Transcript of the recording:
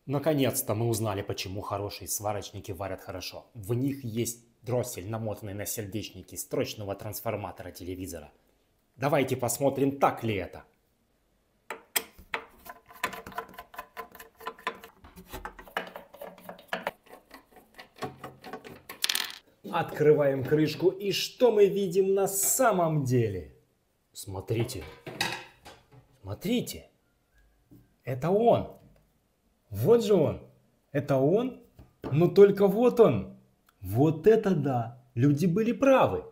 Наконец-то мы узнали, почему хорошие сварочники варят хорошо. В них есть дроссель, намотанный на сердечники строчного трансформатора телевизора. Давайте посмотрим, так ли это. Открываем крышку, и что мы видим на самом деле? Смотрите, смотрите, это он. Вот же он. Это он? Но только вот он. Вот это да. Люди были правы.